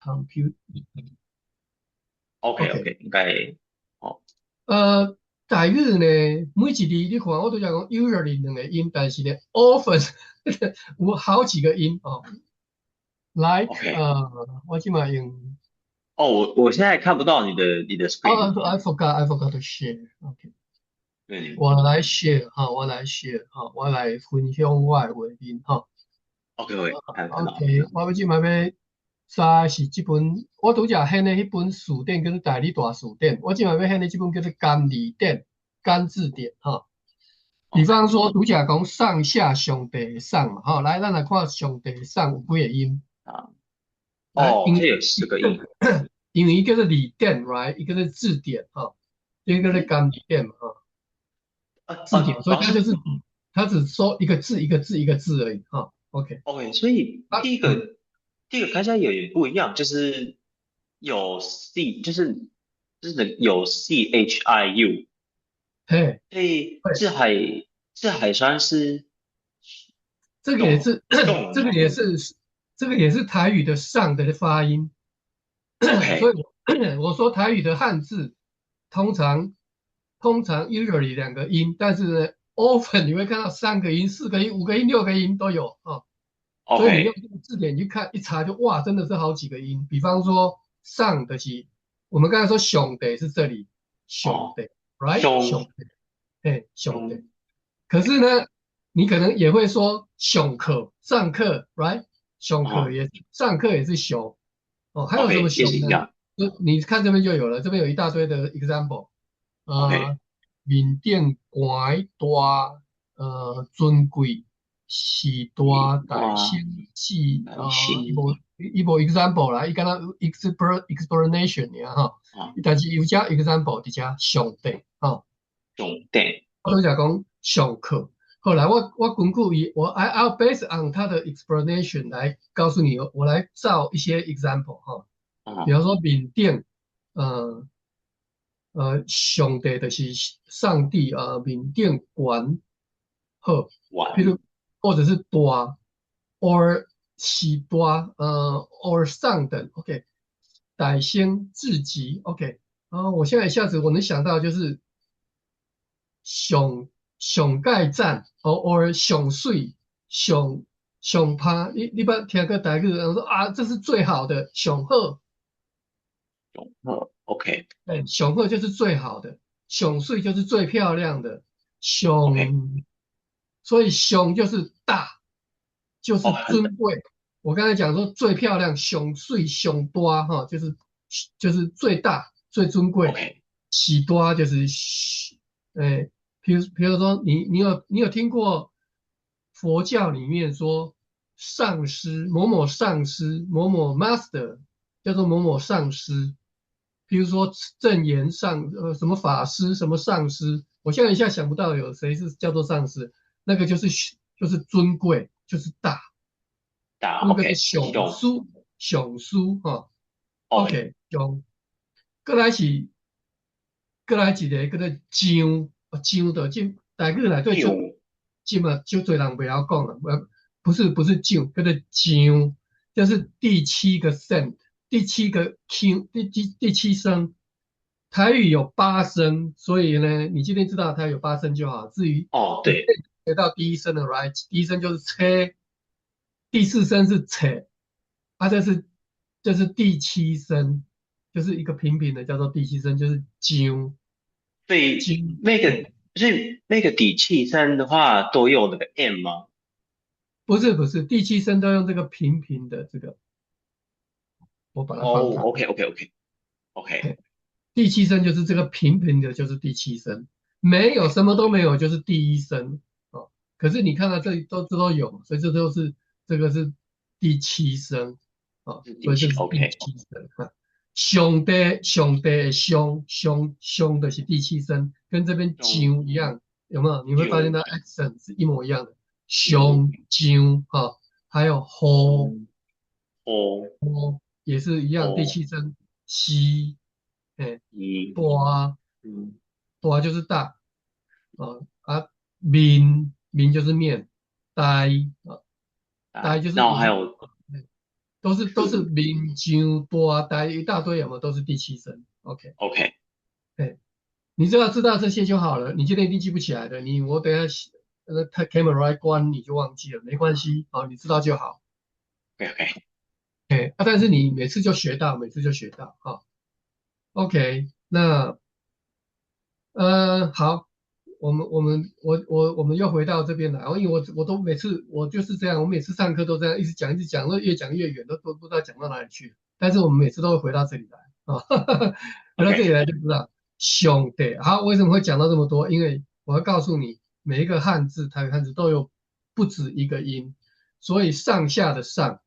compute。OK OK，OK，应该哦台语呢，每一字你看，我都讲 usually 两个音，但是呢，often 有好几个音哦。Like OK。我今嘛用哦，我现在看不到你的 screen。I forgot to share。OK，对。我来 share 哈，我来 share 哈，我来分享我的画面哈。OK OK，看到了。OK，我要即嘛要查是这本，我拄则显的迄本词典叫做大理大词典，我即嘛要显的这本叫做甘字典，甘字典哈。比 OK。方说，拄则讲上下上帝的上嘛，哈，来，咱来看上帝的上有几个音。啊，来，哦，这有10个音。因为一个是礼典，right，一个是字典哈，一个是嗯。甘礼典嘛哈，字典，所以老师。它就是它只说一个字一个字一个字而已哈。OK，OK，所以啊，第一个看起来有点不一样，就是有 C，就是有 CHIU，嘿，所以对，这还算是这个也用是这个用吗也是这个也是台语的上的发音，所以？OK。我说台语的汉字通常usually 两个音，但是呢，often 你会看到三个音、四个音、五个音、六个音都有啊。所以你用 OK。这个字典去看一查就哇，真的是好几个音。比方说上的是，我们刚才说兄弟是这里兄哦，弟，right 兄凶。弟，哎兄弟。凶。可是呢，你可能也会说上课上课，right 上课哦也上课也是熊哦。还有什么，OK，也熊呢？是一样。就你看这边就有了，这边有一大堆的 example。OK。面顶悬大，尊贵是大大哇，先是还行伊无 example 啦，伊敢若 explanation 尔哈，啊，但是有加 example 伫遮上帝哈。重点。我都讲讲上课，后来我根据I'll base on 它的 explanation 来告诉你，我来造一些 example 哈。比啊，方说缅甸，呃上帝就是上帝啊，缅甸观好，譬玩。如或者是大，or 是大or 上等，OK，歹先至极，OK，然后我现在一下子我能想到就是上盖赞or 上水上趴，你捌听过台语人说啊，这是最好的上好。OK。哎，雄鹤就是最好的，雄穗就是最漂亮的，OK。雄，所以雄就是大，就是哦，尊贵。我刚才讲说最漂亮，雄穗雄多哈，就是最大最尊贵，OK。喜多就是哎，比如说你有听过佛教里面说上师某某上师某某 master 叫做某某上师。比如说正言上什么法师什么上师，我现在一下想不到有谁是叫做上师，那个就是尊贵，就是大，打 那个是 OK，雄熊。书雄书哈。OK。OK，雄，过来是过来一个叫做章，章的这大概来对就九。基本就多人不要讲了，不是章，叫做章，就是第七个 cent，第七个 q，第七声。台语有八声，所以呢，你今天知道它有八声就好。至于哦，你对。学到第一声的，right？第一声就是切，第四声是切，啊，这是第七声，就是一个平平的，叫做第七声，就是啾所以啾。那个底气声的话都有那个 M 吗？不是，第七声都用这个平平的这个，我把它放哦大。，OK OK OK OK 嘿，第七声就是这个平平的，就是第七声，没有 OK。什么都没有，就是第一声哦。可是你看到这里都有，所以这个是第七声哦，是底气 所以这是第 OK。七声啊。上帝的上的是第七声，跟这边中上一样，有没有？你会发现九。它 accent 是一模一样的，嗯。上上哈，还有吼嗯。哦。吼也是一样，第哦。七声西。哎，一。大嗯。大就是大面就是面，呆啊呆就是然后还也是有都是民上大台一大堆，有没有都是第七声？OK，OK，对，你只要知道这些就好了。你今天一定记不起来的，我等一下他 camera 一关你就忘记了，没关系，好，你知道就好。OK OK，哎，但是你每次就学到，每次就学到，好，OK，那好，我们又回到这边来，因为我都每次我就是这样，我每次上课都这样，一直讲一直讲，越讲越远，都不知道讲到哪里去。但是我们每次都会回到这里来啊，回到这里 OK，来就知道兄弟。好，为什么会讲到这么多？因为我要告诉你，每一个汉字台语汉字都有不止一个音，所以上下的上，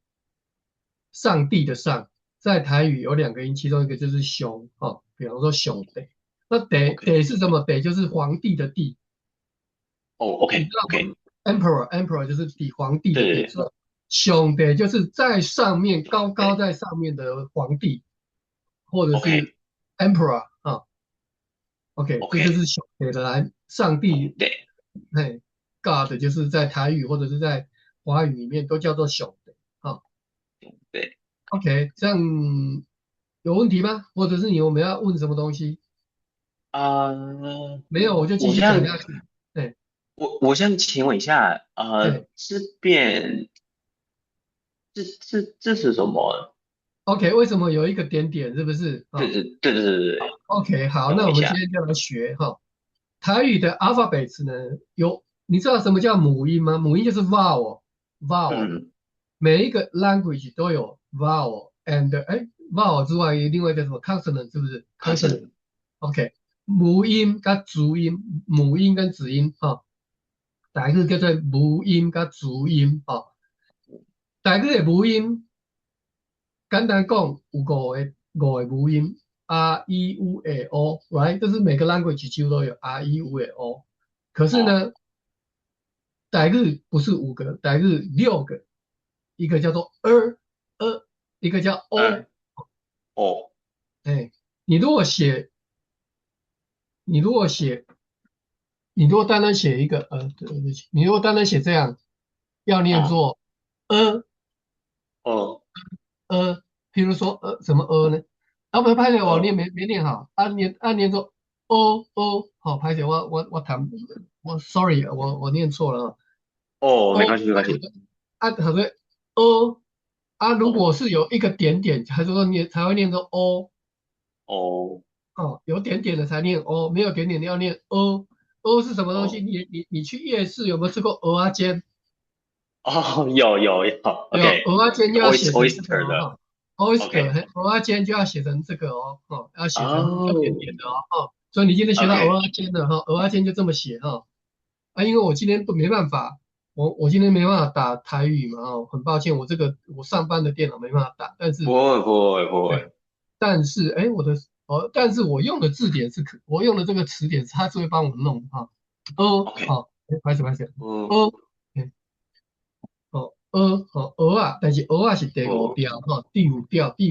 上帝的上，在台语有两个音，其中一个就是兄啊，比方说兄弟。那得 OK，得是什么？得就是皇帝的帝，哦你知，OK 道吗 OK，？Emperor 就是帝，皇帝的帝，对对对所以兄弟就是在上面高高对在上面的皇帝，或者是 ，OK Emperor 啊。OK，这就 OK，是兄弟的来，上帝，对嘿，God 就是在台语或者是在华语里面都叫做兄弟啊。对，OK，这样有问题吗？或者是我们要问什么东西？啊、没有，我就继续讲我想下去。对我想请问一下，对这边这是什么？，OK，为什么有一个点点？是不是啊？对对对对对对对，OK，好，那我们今等我一下，天就来学哈。台语的 alphabets 呢，你知道什么叫母音吗？母音就是 vowel，嗯，每一个 language 都有 vowel，and vowel 之外，另外一个什么 consonant 是不是 看成 consonant？OK，母音跟子音，母音跟子音哈，大个叫做母音跟子音哈。大个的母音，简单讲有五个母音，R E U A O，right？这是每个 language 几乎都有 R E U A O。可是哦呢，台语不是五个，台语6个，一个叫做一个叫 o。二哦哎，你如果写，你如果写，你如果单单写一个对不起，你如果单单写这样，要念啊作呃哦呃，譬如说什么呢？啊，不，拍的我呃没念好，念作好，拍的我 sorry，我念错了哦，没哦关系没关系，好的哦如哦果是有一个点点，还是说你才会念作哦有点点的才念没有点点的要念是什么东西？哦你去夜市有没有吃过蚵仔煎？哦，有有蚵仔煎就要写成这个，oyster 的oyster ，OK，蚵仔煎就要写成这个要写成要点哦点的所以你今天学到，OK，蚵仔煎的蚵仔煎就这么写因为我今天没办法，我今天没办法打台语嘛很抱歉，我上班的电脑没办法打，但是不会不会不对，会，但是但是我用的字典我用的这个词典它是会帮我弄OK，好，拍手，嗯呃，嗯鹅啊，但是鹅啊是第五哦调第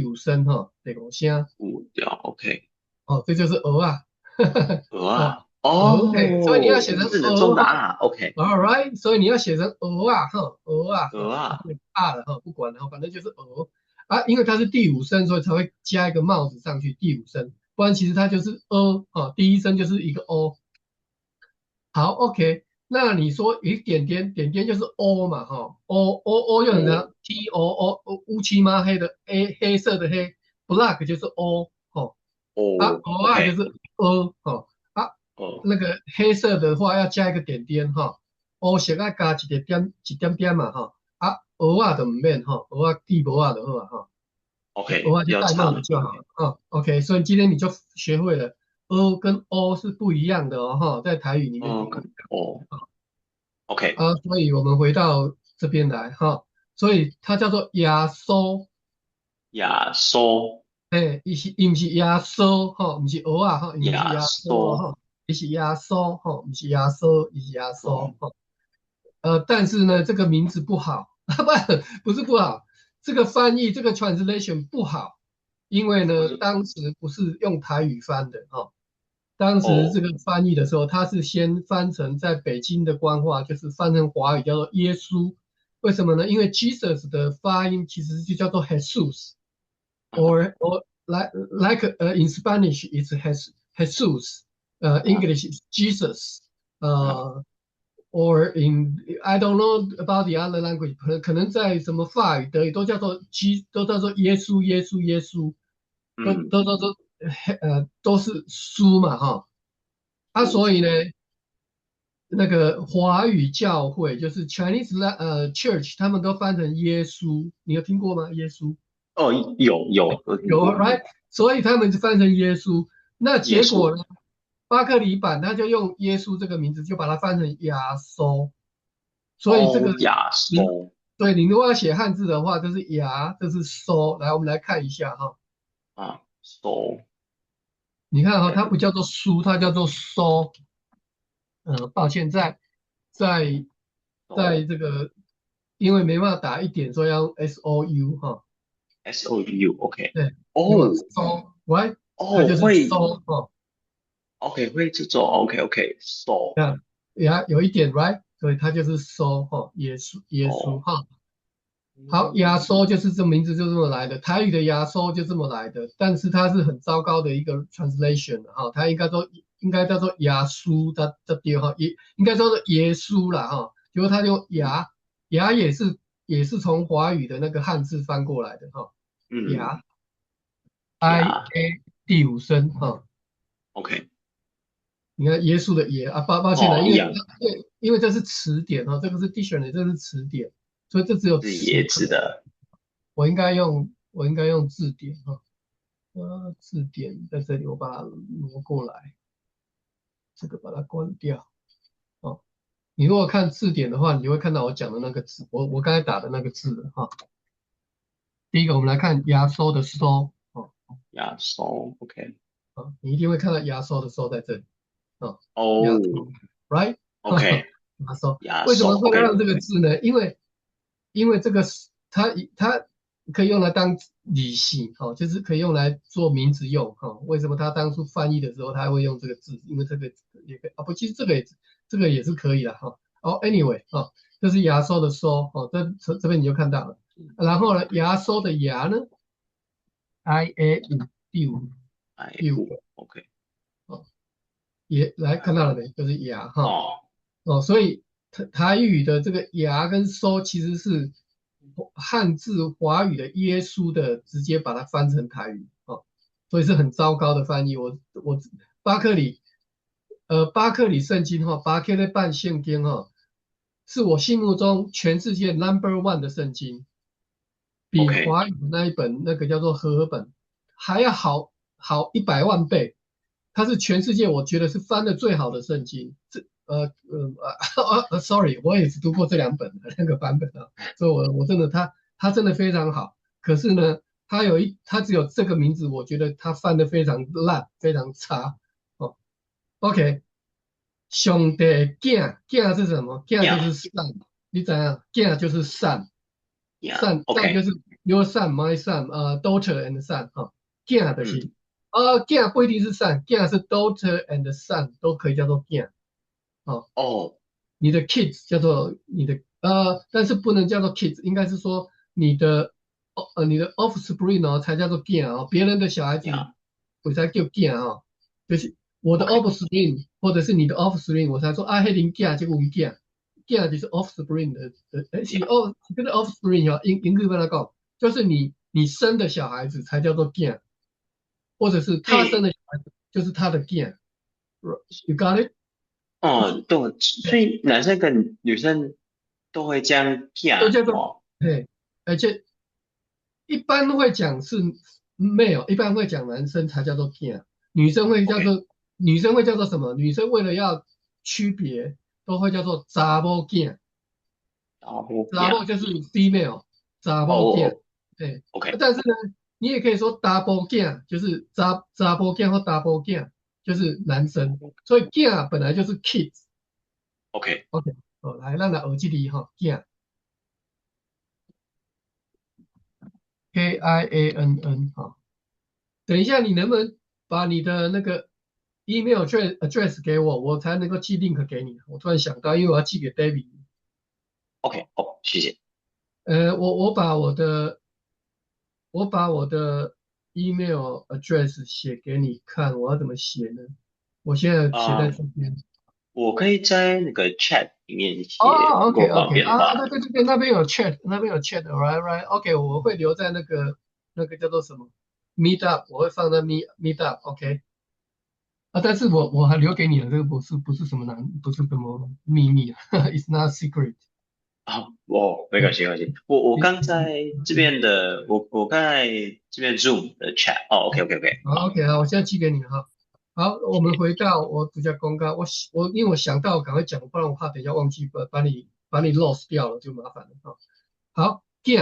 五声第五声五调，OK，这就是鹅啊，哦，啊，所以你要哦，写成这是人中鹅的啊，OK，，all right，所以你要写成鹅啊啊，了不管了反正就是鹅因为它是第五声，所以才会加一个帽子上去第五声，不然其实它就是第一声就是一个 o。好，OK，那你说一点点就是 O 嘛，O 就很哦长乌漆嘛黑的黑色的黑，black 就是 O 哦O 就，OK，是 O 哦那个黑色的话要加一个点点O 写要加一点点嘛O 就唔免O 记 O 就好，OK，O 就比较戴帽子长，就好了OK，所以今天你就学会了 O 跟 O 是不一样的在台语里面是嗯，不一样。哦，OK，所以我们回到这边来所以它叫做压缩，亚收伊不是压缩不是蚵伊不是亚压缩收，伊是压缩不是压缩，伊是压缩哦但是呢，这个名字不好，不是不好，这个翻译这个 translation 不好，因为呢，我是当时不是用台语翻的当时这哦个翻译的时候，他是先翻成在北京的官话，就是翻成华语叫做耶稣，为什么呢？因为 Jesus 的发音其实就叫做 Jesus。or like in Spanish it's Jesus, English is Jesus, 嗯 or in I don't know about the other language，可能在什么法语、德语都叫做耶稣、耶稣、耶稣，都嗯，都都都都是书嘛哈。所以呢，那个华语教会就是 Chinese Church，他们都翻成耶稣，你有听过吗？耶稣。哦，有我听有过，，right？所以他们就翻成耶稣。那耶稣结果呢？巴克里版他就用耶稣这个名字，就把它翻成亚收。所以这个哦，亚你收对你如果要写汉字的话，这是牙，这是收。来，我们来看一下哈。啊，收你看哈，它不，OK，叫做书，它叫做收。抱歉，在在收 这个因为没办法打一点，所以要用 SOU 哈。SOU，OK，对，有没有哦收？right？它哦，就是收会哦。，OK，会这种，OK，OK，收这样有一点 right，所以它就是收哈，耶稣收，哈。好，亚嗯收就是这名字就这么来的，台语的亚收就这么来的，但是它是很糟糕的一个 translation 哈，它应该叫做亚书的对哈，应该叫做耶稣啦哈，结果它就嗯牙也是从华语的那个汉字翻过来的哈，嗯，牙 I 亚 A 第五声哈。，OK，你看耶稣的耶啊，抱歉了，哦，因为一样因为这是词典哦，这个是 dictionary，这是词典，所以这只有是词。椰子的，我应该用字典哈。字典在这里，我把它挪过来，这个把它关掉哦。你如果看字典的话，你就会看到我讲的那个字，我刚才打的那个字了哈。第一个，我们来看压缩的缩哦。亚收，OK，你一定会看到压缩的缩在这里哦。压哦缩，right？，OK，压缩，亚收为什么会，OK，让这个字呢？因为这个是它可以用来当理性，就是可以用来做名字用，为什么他当初翻译的时候他会用这个字？因为这个也可以不，其实这个也是可以的哈。anyway 这是牙收的收，这边你就看到了。然后呢，牙收的牙呢，IA 第五哎五第五个，OK，哦，也来看到了没？就是牙哈。哦所以台语的这个牙跟收其实是汉字华语的耶稣的直接把它翻成台语所以是很糟糕的翻译。我巴克里巴克里圣经巴克利半圣经是我心目中全世界 No.1的圣经，比，OK，华语那一本那个叫做和合本还要好100万倍。它是全世界我觉得是翻的最好的圣经。sorry，我也只读过这两本的那个版本所以我真的它真的非常好。可是呢，它只有这个名字，我觉得它翻的非常烂，非常差哦。OK，兄弟囝是什么？囝就是亚善，你怎样？囝就是善，亚善就，OK，是 your son my son，daughter and son 囝的嗯，是囝不一定是善，囝是 daughter and son 都可以叫做囝哦，你的 kids 叫做你的但是不能叫做 kids，应该是说你的 offspring 才叫做囝别人的小孩子亚我才叫囝就是我的 ，OK，offspring 或者是你的 offspring，我才说黑林囝这个我们囝就是 offspring 是亚这个 offspring 英语跟他讲，就是你生的小孩子才叫做囝，或者是他生对，的小孩子就是他的囝，you got it？哦，对，所以男生跟女生都会这样都叫做讲哦而且一般会讲是 male，一般会讲男生才叫做 g ，OK，女生会叫做什么？女生为了要区别，都会叫做查某囝，然后亚，查某就是 female，查某囝，哦哦对。，OK，但是呢，你也可以说 double 囝，就是查某囝或 double 囝，就是男生。所以囝本来就是 kids。OK，OK，来，让他耳机里囝KIANN 等一下，你能不能把你的那个 email address 给我，我才能够寄 link 给你。我突然想到，因为我要寄给 David。OK，哦，谢谢。我把我的 email address 写给你看，我要怎么写呢？我现在写在啊、这边。我可以在那个 chat 里面哦写，如，OK 果方 OK 啊，便的话。对对对对，那边有 chat，那边有 chat，right right，OK，我会留在那个叫做什么 Meet Up，我会放在 Meet Up，OK。啊，但是我还留给你了，这个不是什么不是什么秘密啊，It's not secret。没关系，没关系。我你刚在这边的，我刚在这边 Zoom 的 chat。OK，OK，OK，好好，，OK 啊，我现在寄给你了哈。好，我们回到我比较公告，因为我想到赶快讲，不然我怕等一下忘记把你 lost 掉了就麻烦了哈。好，镜，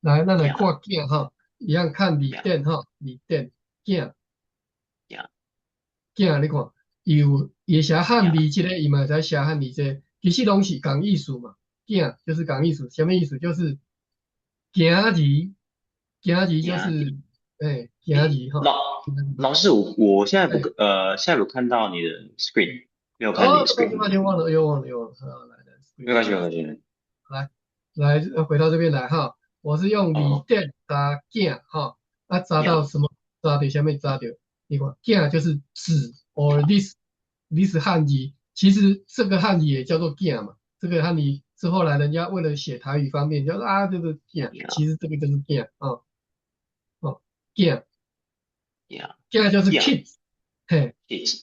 来，咱来这样，看镜哈，一样看字这样，典哈，字典镜这样，镜，你看也写这样，汉字，这个伊嘛在写汉字，这个其实拢是讲艺术嘛。镜就是讲艺术，什么意思？就是行字，行字这样。就是行诶，字哈。老师，我现在哎现在有看到你的 screen，没有看你哦，的 抱歉 screen。抱歉，忘了。好，来来，screen 没关系，没 share，关系。来来，回到这边来哈。我是用米哦电扎镜哈，啊扎这样，到什么？扎到下面扎到，你看镜就是纸，or this 汉字，其实这个汉字也叫做镜嘛。这个汉字是后来人家为了写台语方便，就说啊这个镜，这样，其实这个就是镜啊，哦镜这样，镜就是 这样 kids，嘿。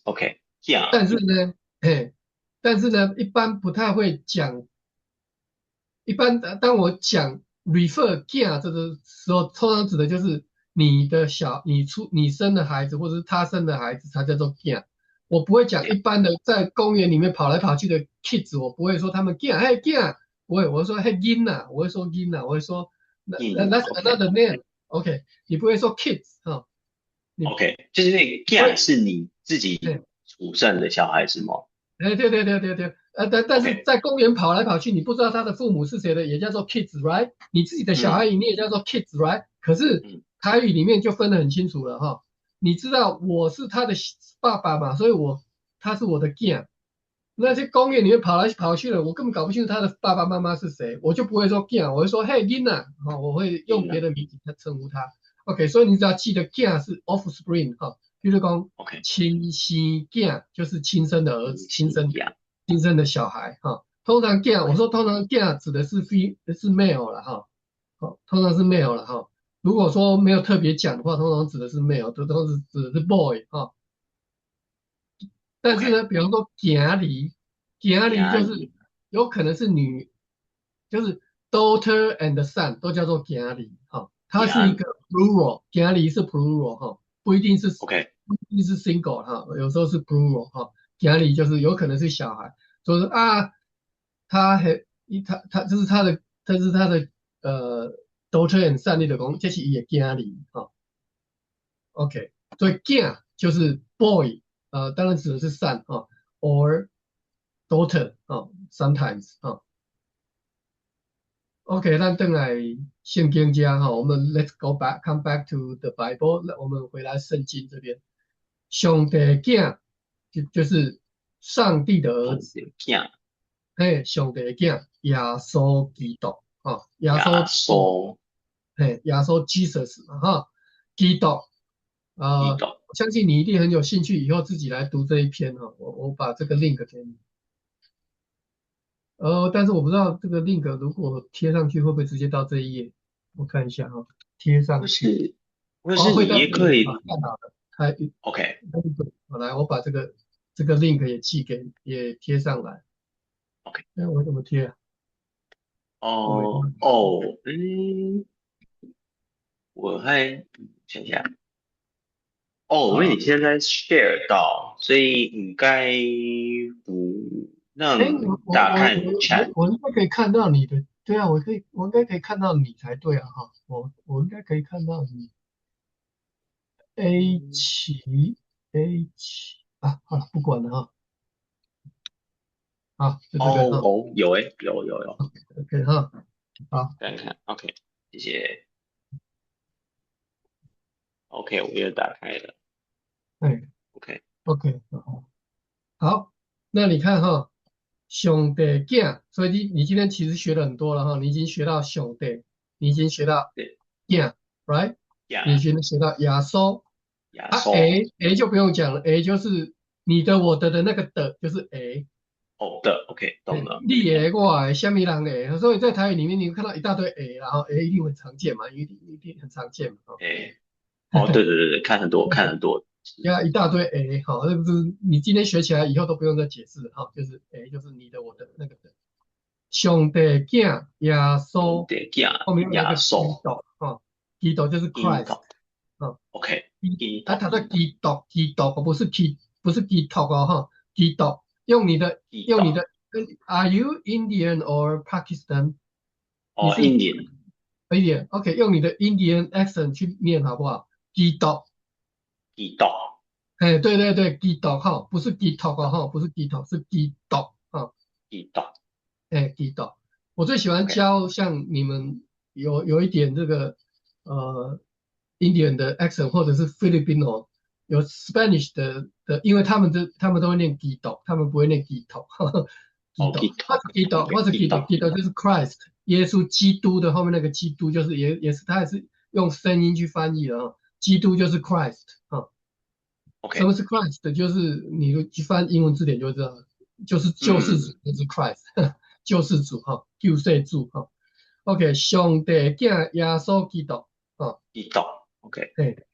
，OK，这样，但是呢，嘿，但是呢，一般不太会讲。一般当我讲 refer care 这个时候，通常指的就是你生的孩子，或者是他生的孩子，才叫做 care。我不会讲这样，一般的在公园里面跑来跑去的 kids，我不会说他们 care，嘿 care，不会，我会说嘿 gina，我会说 gina，我会说that's another name，OK，你不会说 kids 哈、你 OK，OK，就是那个这样不会，是你自己嘿出生的小孩是吗哎，对对对对对，但是？OK，在公园跑来跑去，你不知道他的父母是谁的，也叫做 kids，right？你自己的小孩嗯你也叫做 kids，right？可是嗯，台语里面就分得很清楚了哈。你知道我是他的爸爸嘛，所以他是我的 g 那些公园里面跑来跑去的，我根本搞不清楚他的爸爸妈妈是谁，我就不会说 g 我会说 Hey Gina，我会用赢了别的名字来称呼他。OK，所以你只要记得 g 是 offspring 哈，比如讲，OK，亲生 g 就是亲生的儿子，明星一样亲生的小孩哈。通常 g 我，OK，说通常 g 指的是 male 了哈，好，通常是 male 了哈。如果说没有特别讲的话，通常指的是 male，通常指的是 boy 哈。但是 OK，呢，比方说行梨就是压力有可能是就是 daughter and son 都叫做行梨哈，它是压力一个 plural，行梨是 plural 哈，，OK，不一定是 single 哈，有时候是 plural 哈，行梨就是有可能是小孩，就是啊，他还这是他的daughter and son 的公，这是也行梨哈，OK，所以囝就是 boy，当然指的是 son 啊，or daughter 啊，sometimes 啊，OK，那邓来圣经家哈，我们 let's go come back to the Bible，那我们回来圣经这边，上帝囝就是上帝的儿子，痛的样上帝囝耶稣基督啊，压缩耶稣 Jesus 嘛哈，基督。一斗我相信你一定很有兴趣，以后自己来读这一篇哈。我把这个 link 给你。但是我不知道这个 link 如果贴上去会不会直接到这一页？我看一下哈，贴上去。或是或哦，是你会到这里啊，也可以看到了。它，OK，好来，我把这个 link 也贴上来。OK，哎，我怎么贴啊？我我还想一下，因为啊，你现在 share 到，所以应该不哎，能我我我打开你的 我我 chat。我应该可以看到你的，对啊，我应该可以看到你才对啊哈，我应该可以看到你。A 七 A 七啊，好了，不管了哈，好，就这个哈有诶，有，，OK 哈，好，看看，OK，谢谢，OK，我又打开了哎，OK，，OK，好，好，那你看哈，兄弟囝，所以你今天其实学了很多了哈，你已经学到兄弟，你已经学到对，囝，right？你已呀，经学到亚收啊亚收，，A 就不用讲了，A 就是你的我的那个的，就是 A。哦的，OK，懂了。你 A 我的，下面人 A，所以在台语里面你会看到一大堆 A，然后 A 一定很常见嘛，一定很常见嘛，哦，哎，哦，对对对对，看很多看很多，是要一大堆 A，好，那个是你今天学起来以后都不用再解释了哈，就是 A 就是你的我的那个的。兄弟囝耶稣，兄弟囝，后面有一个基亚收，督啊，基督就是 引 Christ 导啊，，OK，啊，引导，它的基督不是基督哦哈，基督用你的引导，，Are you Indian or Pakistan？你哦，是 Indian，Indian，OK，用你的 Indian accent 去念好不好？基督，引导，哎，对对对，基督哈，不是基督哦哈，不是基督，是基督啊。引导哎，地道。我最喜欢，OK，教像你们有一点这个呃 Indian 的 accent，或者是 Filipino 有 Spanish 因为他们都会念地道，他们不会念地道。地哦，道，引导或者地道，或，OK，者地道，引导地道就是 Christ，耶稣基督的后面那个基督就是也是他也是用声音去翻译的啊，基督就是 Christ 啊。什么，OK，是 Christ？就是你去翻英文字典就知道了，就是救世主，嗯，就是 Christ，救世主哈，救世主哈。OK，上帝囝耶稣基督啊，引导，OK，对，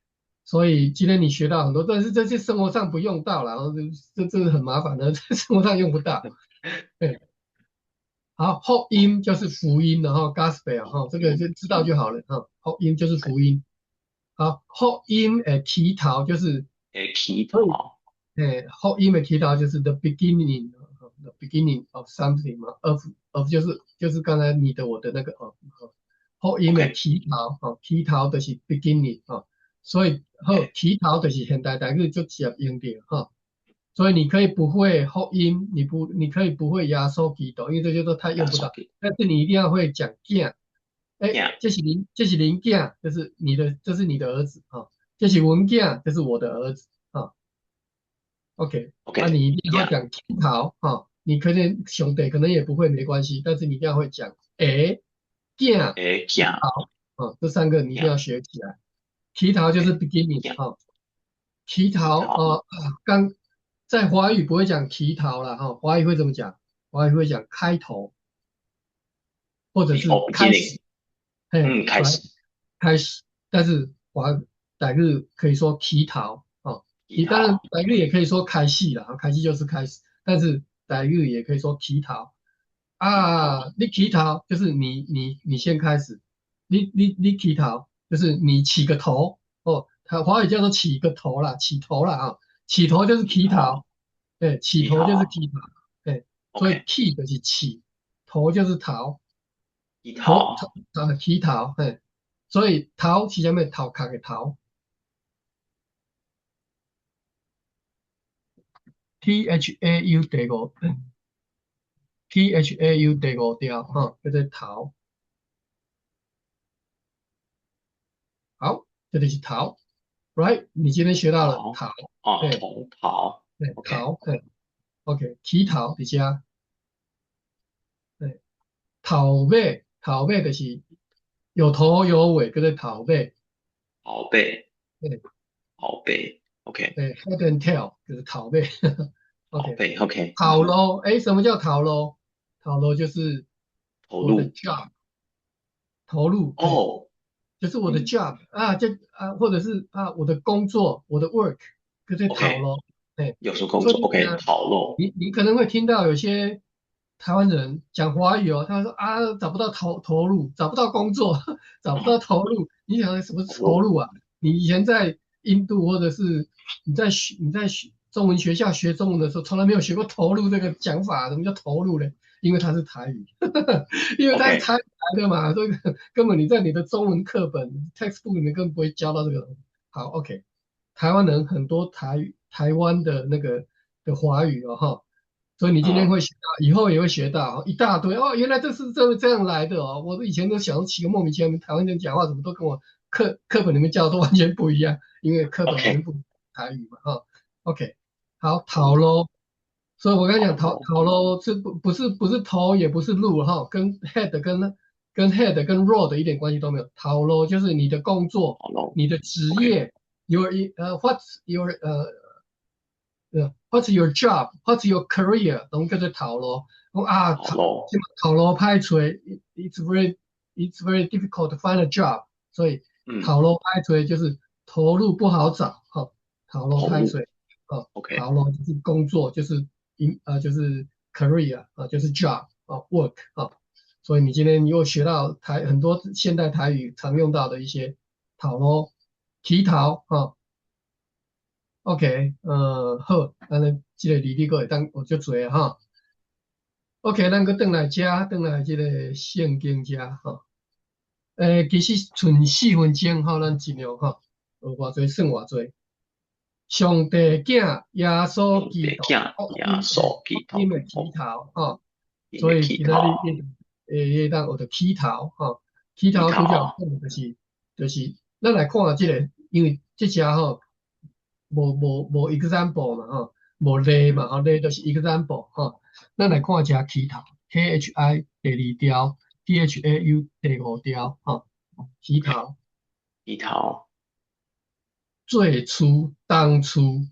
所以今天你学到很多，但是这些生活上不用到了，然后这是很麻烦的，在生活上用不到。对，好，后音就是福音的哈，Gospel 哈，这个就知道就好了哈，后音就是福音。好，后音祈祷就是诶，祈所以祷，后因为提到就是 the beginning of something 嘛，of 就是刚才你的我的那个后因为 OK，提到提到就是 beginning 所以后诶，提到就是现代台语就直接用掉所以你可以不会后音，你可以不会压缩祈祷，因为这些都太用不到，亚收给，但是你一定要会讲 g 哎，呀这是林 g 这是你的儿子这是文 g 这是我的儿子OK，啊，，OK，你一定要呀，讲乞讨你可能兄弟可能也不会没关系，但是你一定要会讲囝诶，乞呀讨这三个你一定呀要学起来。乞讨就是 ，OK，beginning 呀，乞祈祷，讨刚在华语不会讲乞讨了华语会怎么讲？华语会讲开头或者是诶哦开始，，beginning，嘿，嗯，开来始，开始，但是台语可以说乞讨你当然祈祷台语也可以说开戏啦，开戏就是开始，但是台语也可以说乞讨祈祷，你乞讨就是你先开始，你乞讨就是你起个头它华语叫做起个头啦，起头啦起头就是祈祷，乞讨，对，起头就是祈祷乞讨，对，所以 ，OK，起就是起，头就是逃，祈头祷，乞讨，所以逃是什么？逃卡的逃，THAU 第5条叫做逃，好，这里是逃，right？你今天学到了好，逃，哦，哎，同逃对，，OK，逃，OK，乞讨底下，哎，讨尾就是有头有尾，叫做讨尾，宝贝，对，宝贝，OK，对，head and tail 就是讨尾，OK，宝贝，OK，讨喽，哎，什么叫讨喽？讨喽就是我的 投入，job，投入，哦，就是我的 嗯 job 或者是我的工作，我的 work，就在讨，OK，咯，哎，有时候工作，OK，所以讨论，你可能会听到有些台湾人讲华语他说找不到投入，找不到工作，找不到嗯，投入，你想什么是投入，投入啊？你以前在印度或者是你在中文学校学中文的时候，从来没有学过投入这个讲法，什么叫投入呢？因为它是台语，因为它是台，OK，语来的嘛，这个根本你在你的中文课本 textbook 里面根本不会教到这个东西。好，OK，台湾人很多台湾的那个的华语所以你今天嗯会学到，以后也会学到一大堆原来这是这样来的我以前都想起个莫名其妙，台湾人讲话怎么都跟我课本里面教的都完全不一样，因为课本完全，OK，不台语嘛OK，好，投入，讨咯，所以我刚才讲好咯，讨喽，这不是头也不是路哈，跟 head 跟 road 一点关系都没有。讨喽就是你的工作、好咯你的职，OK，业what's your job, what's your career，拢叫做讨咯。讲啊，好咯，讨咯歹找，it's very difficult to find a job，所以嗯，讨咯歹找就是投入不好找，好，讨咯歹找。投入，OK，好咯，就是工作，就是 career 就是 job work 所以你今天又学到很多现代台语常用到的一些讨咯、乞讨OK，好，咱这个例子个会当有足多OK，咱个转来这个圣经遮其实剩4分钟咱尽量有偌济算偌济。上帝囝耶稣用基督，的囝耶稣基督，福音的起哦，头因的所以祈祷，今仔日会当学着起头起祈头拄则有祷，讲就是咱来看即个，因为即只无 example 嘛无例嘛例就是 example 咱来看一下起头 KHI 第二条 THAU 第五条起 OK，头。祈祷，最初当初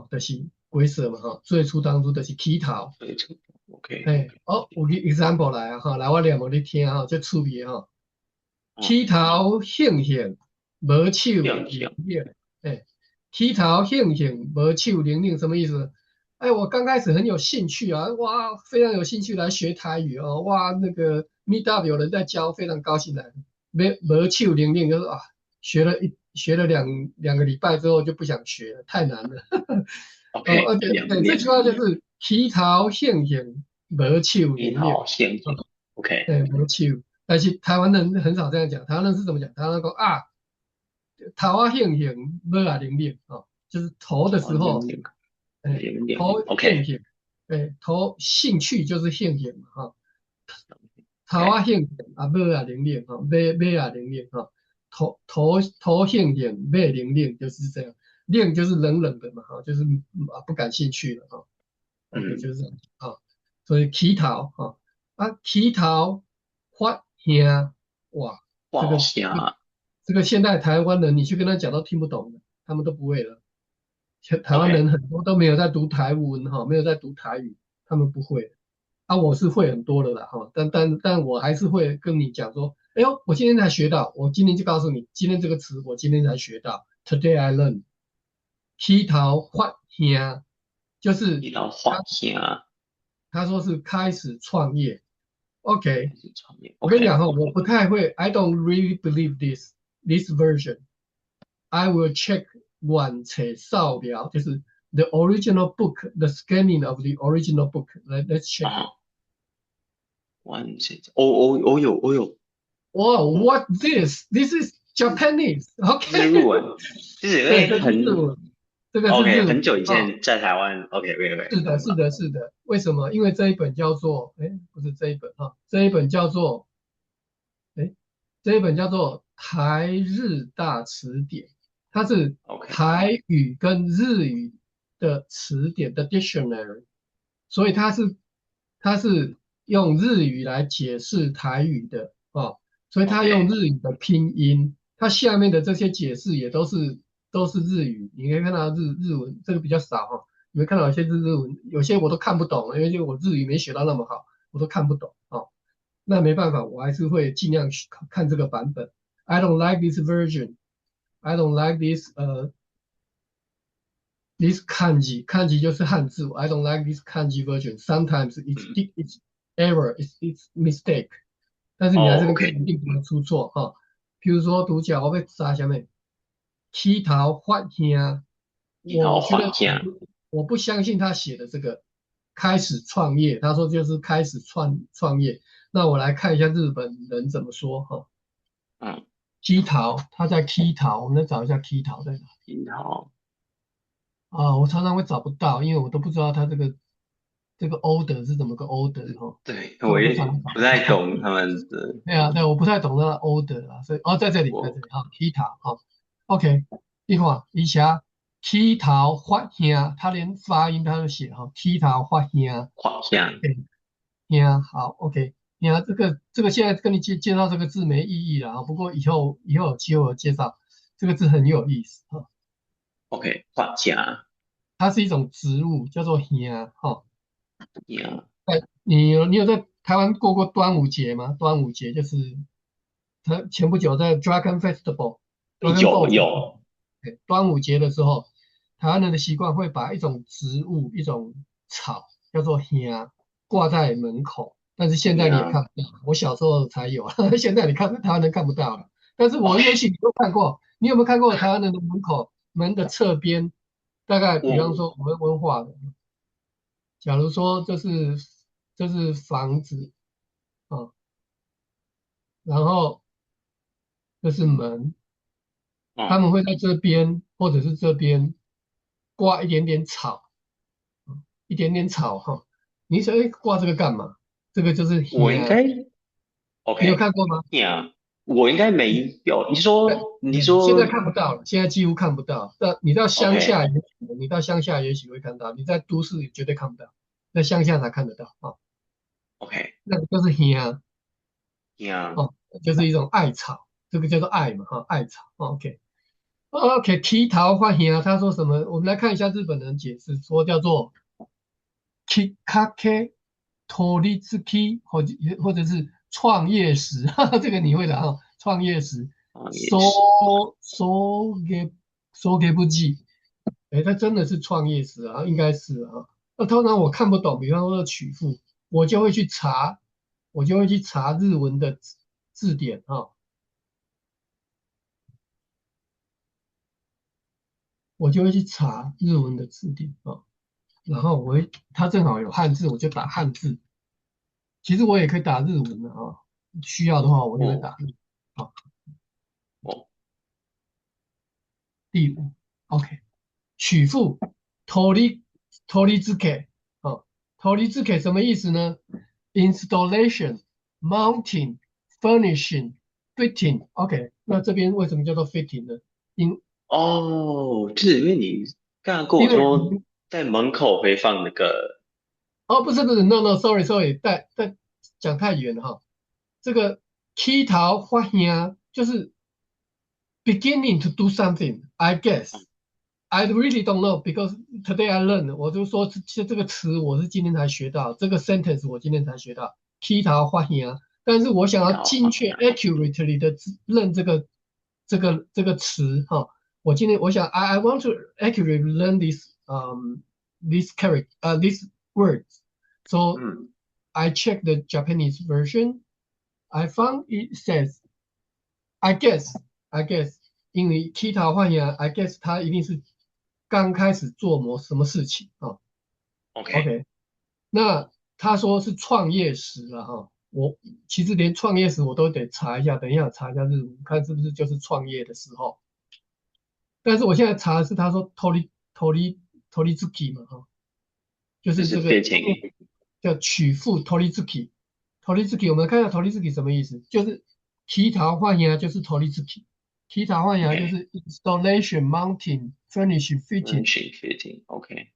就是鬼色嘛最初当初就是起头。对，这个 OK，有个 example 来来我念互你听这趣味的嗯，起头兴兴，无手亮相，灵灵。起头兴兴，无手灵灵什么意思？我刚开始很有兴趣哇，非常有兴趣来学台语哇，那个 Meet Up 有人在教，非常高兴来。无手灵灵就是学了两个礼拜之后就不想学了，太难了。OK，而且这句亮亮，话就是起头兴兴，无手祈灵灵。祷现金，OK，无手。但是台湾人很少这样讲，台湾人是怎么讲？台湾人说头兴兴，尾灵灵就是头的时候，好亮亮，哎，亮亮头兴，OK，兴，头兴趣就是兴兴嘛头OK，兴兴尾灵灵尾灵灵头兴兴，尾灵灵就是这样，灵就是冷冷的嘛就是不感兴趣了OK，嗯，就是这样所以起头起头发兄，哇，这哇个下，这个现代台湾人，你去跟他讲都听不懂的，他们都不会了。台湾人 OK，很多都没有在读台文没有在读台语，他们不会。我是会很多的啦但我还是会跟你讲说，哎呦，我今天才学到，我今天就告诉你，今天这个词我今天才学到，Today I learn，起头发兄，就是祈祷他画下，他说是开始创业。OK，开始创业，OK，我跟你讲我不太会，I don't really believe this version。I will check 原册扫描，就是 the original book, the scanning of the original book. Let's check it. 啊，完成，哦有，Wow, 嗯，what this? This is Japanese. 这是 OK，日文，就是对，这是日很 文，这个是日 OK，文很久以前在台湾，OK，是的，懂了，是的，是的。为什么？因为这一本叫做，不是这一本这一本叫做，哎，这一本叫做台日大词典，它是 OK，台语跟日语的词典的 dictionary，所以它是用日语来解释台语的所以它用 OK，日语的拼音，它下面的这些解释也都是日语，你可以看到日文这个比较少你会看到有些日文，有些我都看不懂，因为我日语没学到那么好，我都看不懂那没办法，我还是会尽量去看这个版本。I don't like this version. I don't like this kanji. Kanji 就是汉字。I don't like this kanji version. Sometimes 嗯，it's error. It's mistake. 但是你来哦这边看，OK，一定不能出错譬如说读角，我被杀下面起头发兄，祈祷我觉得画下，我不相信他写的这个开始创业，他说就是开始创业。那我来看一下日本人怎么说嗯，Key 桃，他在 Key 桃，我们来找一下 Key 桃在哪祈祷，我常常会找不到，因为我都不知道他这个 order 是怎么个 order 对，所以我也我都常常找不太不到。懂他们的，对啊，对，我不太懂那个 order 所以在这里我Key 桃Key 桃OK，你看一下剃头发兄，他连发音他都写哈，剃头发兄。画像，兄好，OK。兄这个现在跟你介绍这个字没意义了啊，不过以后有机会我介绍这个字很有意思哈。OK，画家它是一种植物，叫做兄哈。呀，你有在台湾过端午节吗？端午节就是它前不久在 Dragon Festival，Dragon 有 Ball，有对端午节的时候，台湾人的习惯会把一种植物、一种草叫做香挂在门口，但是现在你也呀看不到，我小时候才有，现在你看台湾人看不到了。但是我也，OK，许你都看过，你有没有看过台湾人的门口门的侧边？大概比方我说我们文化的，假如说这是房子啊，然后这是门，他嗯们会在这边或者是这边挂一点点草，一点点草哈。你想，哎，挂这个干嘛？这个就是香，我应该 你有 OK 看过吗？呀，我应该没有。你对，说你现在说 看不到了，现在几乎看不到。但你到乡下 OK 也许，你到乡下也许会看到，你在都市里绝对看不到，在乡下才看得到啊。OK 那个就是香呀，哦，就是一种艾草，这个叫做艾嘛哈，艾草。OK。OK，剃头发型啊，他说什么？我们来看一下日本人解释，说叫做 Kikake Torizuki，或者是创业石，哈哈，这个你会的哈，创业石啊也，so 是 so 不记，哎，它真的是创业石啊，应该是啊。那通常我看不懂，比方说曲阜，我就会去查，我就会去查日文的字典啊，我就会去查日文的字典啊。然后它正好有汉字，我就打汉字。其实我也可以打日文的啊，需要的话我就会哦打日文。好，哦第五，OK，曲阜 Tori 啊，Tori 什么意思呢？Installation, mounting, furnishing, fitting。OK，那这边为什么叫做 fitting 呢？因哦，就是因为你刚刚跟我因为说在门口会放那个哦，不是，no no，sorry，再讲太远了哈。这个起头发声就是 beginning to do something. I guess I really don't know because today I learned。我就说这个词我是今天才学到，这个 sentence 我今天才学到起头发声。但是我想一要精确 刀放下 accurately 的认这个词哈。我想 I want to accurately learn this character this words. So 嗯 I checked the Japanese version. I found it says, I guess, I guess，因为 Kita 换呀，I guess 他一定是刚开始做什么事情啊OK ？OK，那他说是创业时了哈，我其实连创业时我都得查一下，等一下查一下日文，看是不是就是创业的时候。但是我现在查的是他说 Torizuki 嘛哈，就就是 是这个 fitting 叫曲阜 Torizuki，Torizuki 我们看一下 Torizuki 什么意思？就是提陶换牙就是 Torizuki，提陶换牙就 OK 是 installation、mounting、furnishing、fitting。furnishing fitting OK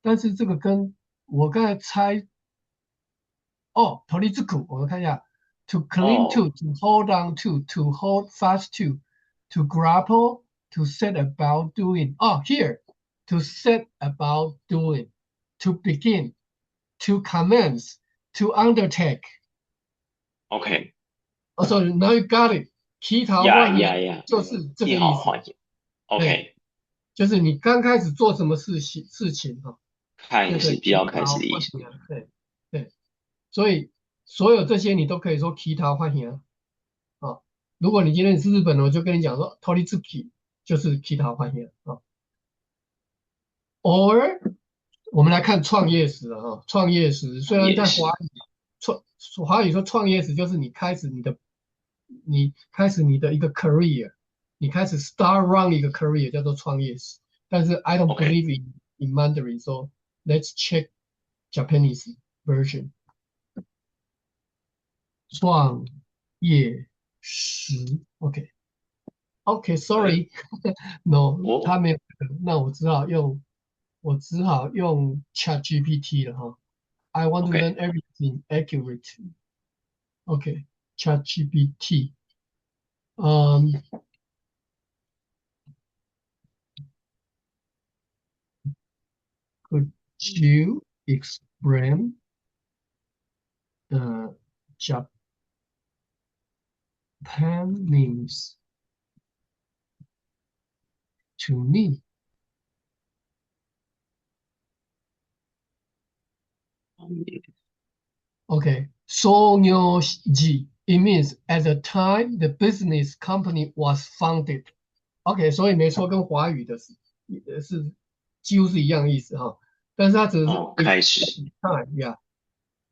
但是这个跟我刚才猜哦，Torizuku 我们看一下，to cling 哦 to hold on to hold fast to grapple to set about doing。哦，here to set about doing，to begin。to commence, to undertake。OK 哦，sorry, now you got it。提桃呀换牙呀呀，就是这一个意思。好换一 对，OK 就是你刚开始做什么事情哈，就对，开始比较提开始的意思桃换牙。对对，所以所有这些你都可以说提桃换牙啊。如果你今天是日本的，我就跟你讲说 Torizuki 就是提桃换牙啊。or 我们来看创业史了哈，创业史虽然在也是创华语说创业史就是你开始你的一个 career，你开始 start run 一个 career 叫做创业史。但是 I don't OK believe in Mandarin，so let's check Japanese version。创业史，OK，OK，sorry，no，他我没有那我只好用 ChatGPT 了哈。I want to learn OK，everything accurately. OK, ChatGPT. Um, could you explain the Japanese to me? Okay, Sonyoji. It means at the time the business company was founded. OK，所以没错，跟华语的是几乎是一样的意思哈，但是它只是 哦，it 开始 time yeah。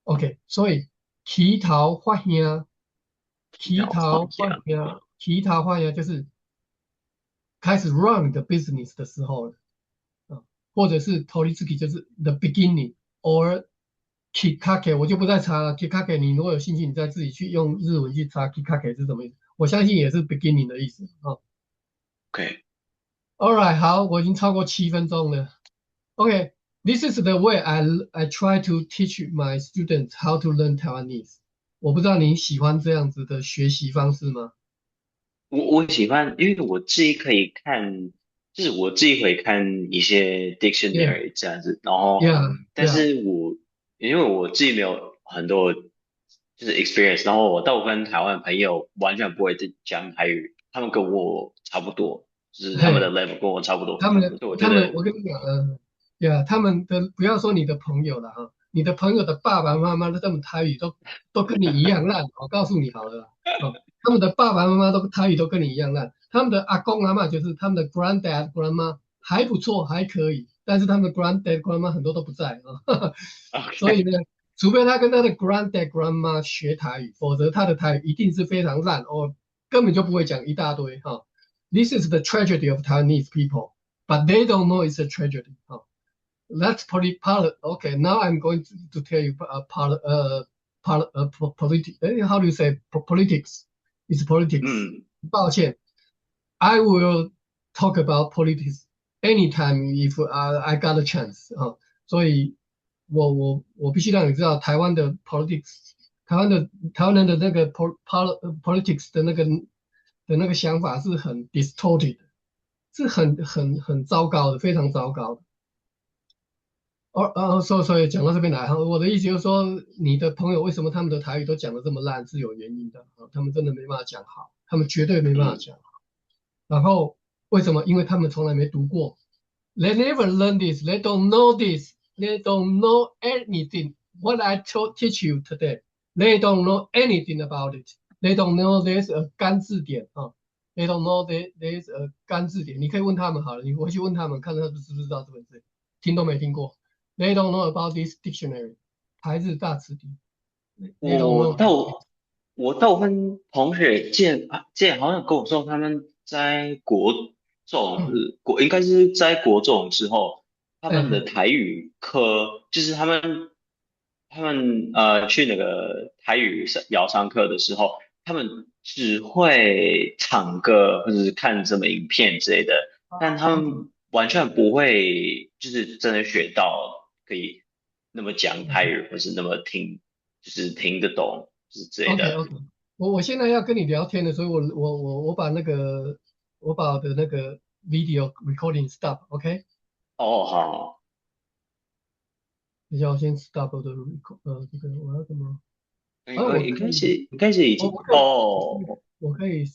OK，所以起头发兄，起要换头发样。兄，起头发兄就是开始 run 你的 business 的时候了啊，或者是 Toritsuki 就是 the beginning or Kikake，我就不再查了。Kikake，你如果有兴趣，你再自己去用日文去查 Kikake 是什么意思。我相信也是 beginning 的意思啊。OK，All right，好，我已经超过7分钟了。Okay, this is the way I try to teach my students how to learn Taiwanese。我不知道你喜欢这样子的学习方式吗我喜欢，因为我自己可以看，就是我自己会看一些 ？Yeah, dictionary 这样子，然后，yeah, 但 yeah。是因为我自己没有很多就是 experience，然后我大部分台湾朋友完全不会讲台语，他们跟我差不多，就是他们的 嘿，level 跟我差不多，他们，所以我觉得，我跟你讲，呀，他们的不要说你的朋友了哈，你的朋友的爸爸妈妈的这么台语都跟你一样烂，我告诉你好了啦，他们的爸爸妈妈都台语都跟你一样烂，他们的阿公阿嬷就是他们的 granddad grandma 还不错，还可以，但是他们的 granddad grandma 很多都不在啊，所以 OK，呢，除非他跟他的 granddad grandma 学台语，否则他的台语一定是非常烂哦，根本就不会讲一大堆哈。This is the tragedy of Taiwanese people, but they don't know it's a tragedy. That's okay. Now I'm going to tell you politics. How do you say politics? It's politics. 嗯，抱歉 I will talk about politics anytime if I got a chance 所以我必须让你知道politics，台湾人的那个 politics 的那个想法是很 distorted，是很糟糕的，非常糟糕的。所以讲到这边来哈，我的意思就是说，你的朋友为什么他们的台语都讲的这么烂，是有原因的啊，他们真的没办法讲好，他们绝对没办法嗯，讲好。然后为什么？因为他们从来没读过，They never learn this, they don't know this, they don't know anything. What I teach you today, they don't know anything about it. They don't know there's a 干字典啊，They don't know there's a 干字典。你可以问他们好了，你回去问他们，看他们知不知道这本字，听都没听过。They don't know about this dictionary，台日大词典。They don't 我 know。到我大部分同学之前好像跟我说，他们在国中，嗯，应该是在国中之后，他们的哎，台语科，就是他们去那个台语疗伤课的时候，他们只会唱歌或者是看什么影片之类的，但他，OK 们完全不会就是真的学到可以那么讲台语，或是那么就是听得懂，就是之类 OK 的。OK，我现在要跟你聊天的，所以我把我的那个 video recording stop，OK？哦，好，等一下我先 stop 我的 这个我要怎么？应啊，该应该是已经我可以哦。我可以